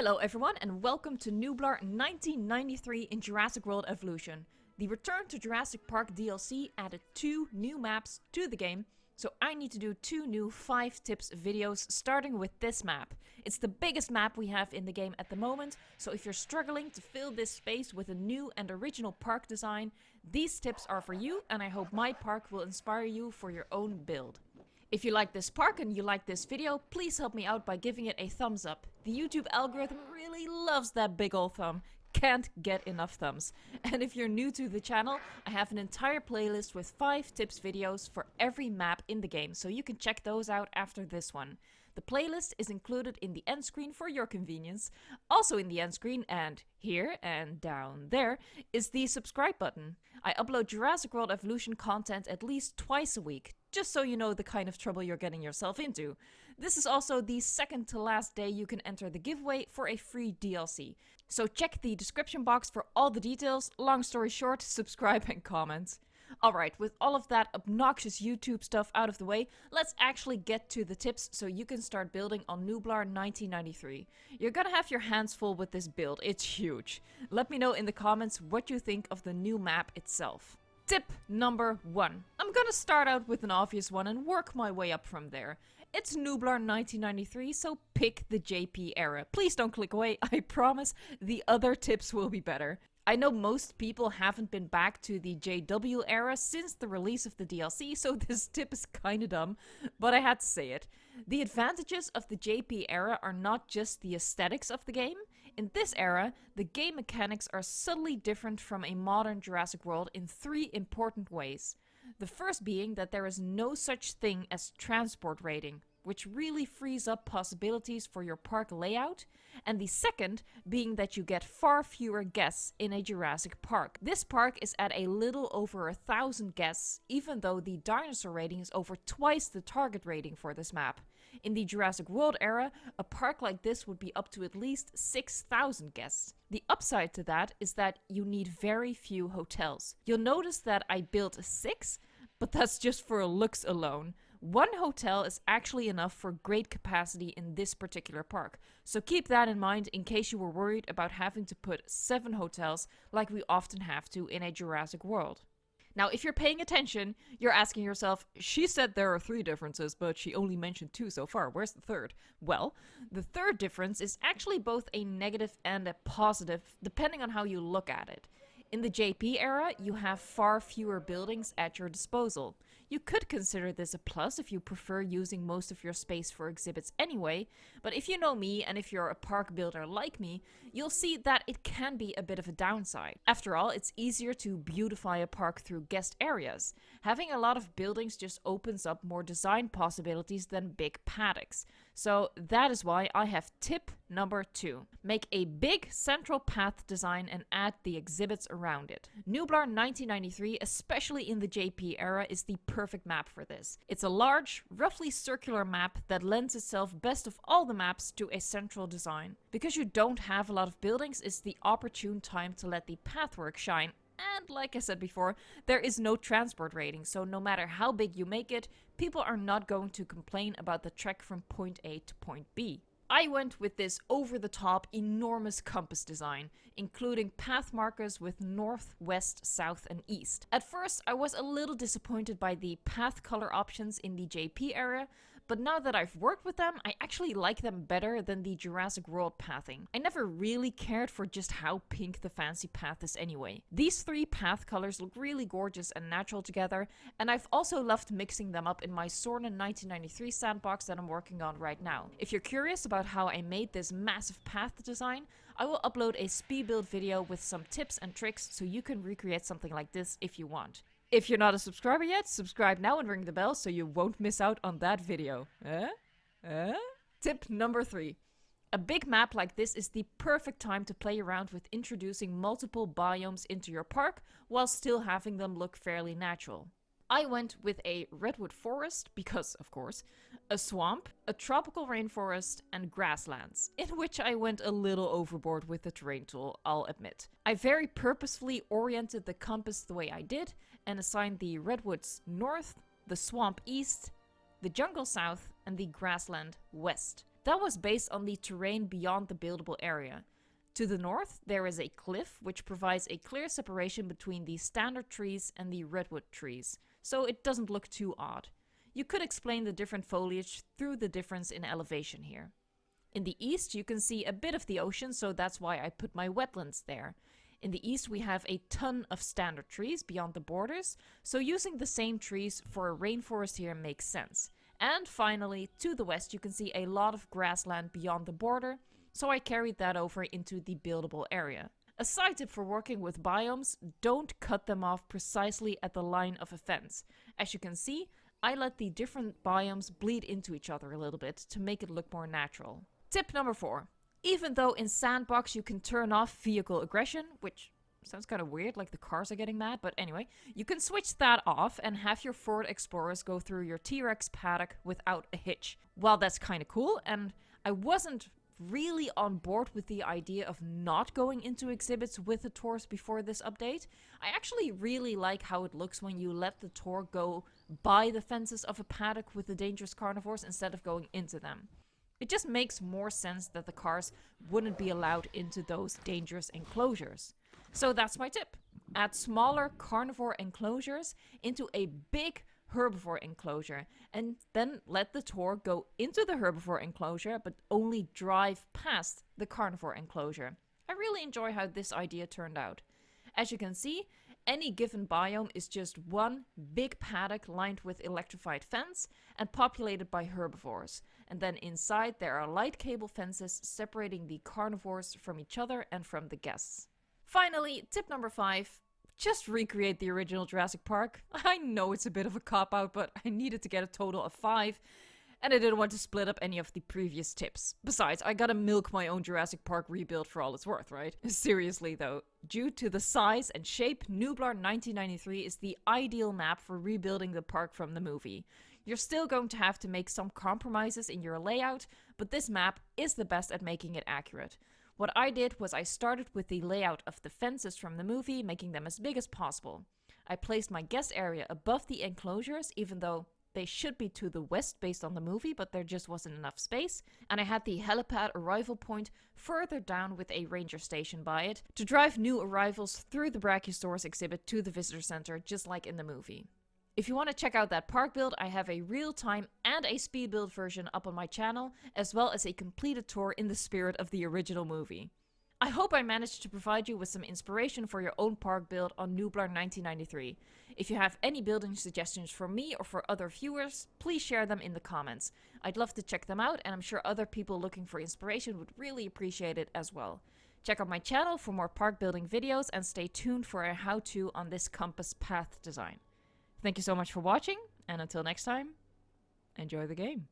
Hello everyone and welcome to Nublar 1993 in Jurassic World Evolution. The Return to Jurassic Park DLC added 2 new maps to the game, so I need to do 2 new 5 tips videos starting with this map. It's the biggest map we have in the game at the moment, so if you're struggling to fill this space with a new and original park design, these tips are for you and I hope my park will inspire you for your own build. If you like this park and you like this video, please help me out by giving it a thumbs up. The YouTube algorithm really loves that big old thumb. Can't get enough thumbs. And if you're new to the channel, I have an entire playlist with 5 tips videos for every map in the game, so you can check those out after this one. The playlist is included in the end screen for your convenience. Also in the end screen and here and down there is the subscribe button. I upload Jurassic World Evolution content at least twice a week, just so you know the kind of trouble you're getting yourself into. This is also the second to last day you can enter the giveaway for a free DLC. So check the description box for all the details. Long story short, subscribe and comment. Alright, with all of that obnoxious YouTube stuff out of the way, let's actually get to the tips so you can start building on Nublar 1993. You're gonna have your hands full with this build, it's huge. Let me know in the comments what you think of the new map itself. Tip number 1. I'm gonna start out with an obvious one and work my way up from there. It's Nublar 1993, so pick the JP era. Please don't click away, I promise the other tips will be better. I know most people haven't been back to the JW era since the release of the DLC, so this tip is kinda dumb, but I had to say it. The advantages of the JP era are not just the aesthetics of the game. In this era, the game mechanics are subtly different from a modern Jurassic World in 3 important ways. The first being that there is no such thing as transport rating, which really frees up possibilities for your park layout, and the second being that you get far fewer guests in a Jurassic Park. This park is at a little over 1,000 guests, even though the dinosaur rating is over twice the target rating for this map. In the Jurassic World era, a park like this would be up to at least 6,000 guests. The upside to that is that you need very few hotels. You'll notice that I built 6, but that's just for looks alone. 1 hotel is actually enough for great capacity in this particular park, so keep that in mind in case you were worried about having to put 7 hotels like we often have to in a Jurassic World. Now, if you're paying attention, you're asking yourself, she said there are 3 differences, but she only mentioned 2 so far. Where's the third? Well, the third difference is actually both a negative and a positive, depending on how you look at it. In the JP era, you have far fewer buildings at your disposal. You could consider this a plus if you prefer using most of your space for exhibits anyway, but if you know me and if you're a park builder like me, you'll see that it can be a bit of a downside. After all, it's easier to beautify a park through guest areas. Having a lot of buildings just opens up more design possibilities than big paddocks. So that is why I have tip number 2. Make a big central path design and add the exhibits around it. Nublar 1993, especially in the JP era, is the perfect map for this. It's a large, roughly circular map that lends itself best of all the maps to a central design. Because you don't have a lot of buildings, it's the opportune time to let the pathwork shine. And like I said before, there is no transport rating, so no matter how big you make it, people are not going to complain about the trek from point A to point B. I went with this over-the-top enormous compass design, including path markers with north, west, south and east. At first I was a little disappointed by the path color options in the JP era, but now that I've worked with them, I actually like them better than the Jurassic World pathing. I never really cared for just how pink the fancy path is anyway. These 3 path colors look really gorgeous and natural together, and I've also loved mixing them up in my Sorna 1993 sandbox that I'm working on right now. If you're curious about how I made this massive path design, I will upload a speed build video with some tips and tricks so you can recreate something like this if you want. If you're not a subscriber yet, subscribe now and ring the bell so you won't miss out on that video. Tip number 3. A big map like this is the perfect time to play around with introducing multiple biomes into your park while still having them look fairly natural. I went with a redwood forest, because of course, a swamp, a tropical rainforest, and grasslands, in which I went a little overboard with the terrain tool, I'll admit. I very purposefully oriented the compass the way I did, and assigned the redwoods north, the swamp east, the jungle south, and the grassland west. That was based on the terrain beyond the buildable area. To the north, there is a cliff which provides a clear separation between the standard trees and the redwood trees, so it doesn't look too odd. You could explain the different foliage through the difference in elevation here. In the east, you can see a bit of the ocean, so that's why I put my wetlands there. In the east, we have a ton of standard trees beyond the borders, so using the same trees for a rainforest here makes sense. And finally, to the west, you can see a lot of grassland beyond the border, so I carried that over into the buildable area. A side tip for working with biomes, don't cut them off precisely at the line of a fence. As you can see, I let the different biomes bleed into each other a little bit to make it look more natural. Tip number 4. Even though in Sandbox you can turn off vehicle aggression, which sounds kind of weird, like the cars are getting mad, but anyway, you can switch that off and have your Ford Explorers go through your T-Rex paddock without a hitch. Well, that's kind of cool, and I wasn't really on board with the idea of not going into exhibits with the tours before this update. I actually really like how it looks when you let the tour go by the fences of a paddock with the dangerous carnivores instead of going into them. It just makes more sense that the cars wouldn't be allowed into those dangerous enclosures. So that's my tip. Add smaller carnivore enclosures into a big herbivore enclosure, and then let the tour go into the herbivore enclosure but only drive past the carnivore enclosure. I really enjoy how this idea turned out. As you can see, any given biome is just one big paddock lined with electrified fence and populated by herbivores, and then inside there are light cable fences separating the carnivores from each other and from the guests. Finally, tip number 5. Just recreate the original Jurassic Park. I know it's a bit of a cop-out, but I needed to get a total of 5, and I didn't want to split up any of the previous tips. Besides, I gotta milk my own Jurassic Park rebuild for all it's worth, right? Seriously though, due to the size and shape, Nublar 1993 is the ideal map for rebuilding the park from the movie. You're still going to have to make some compromises in your layout, but this map is the best at making it accurate. What I did was I started with the layout of the fences from the movie, making them as big as possible. I placed my guest area above the enclosures, even though they should be to the west based on the movie, but there just wasn't enough space. And I had the helipad arrival point further down with a ranger station by it to drive new arrivals through the Brachiosaurus exhibit to the visitor center, just like in the movie. If you want to check out that park build, I have a real-time and a speed build version up on my channel, as well as a completed tour in the spirit of the original movie. I hope I managed to provide you with some inspiration for your own park build on Nublar 1993. If you have any building suggestions for me or for other viewers, please share them in the comments. I'd love to check them out, and I'm sure other people looking for inspiration would really appreciate it as well. Check out my channel for more park building videos, and stay tuned for a how-to on this compass path design. Thank you so much for watching, and until next time, enjoy the game.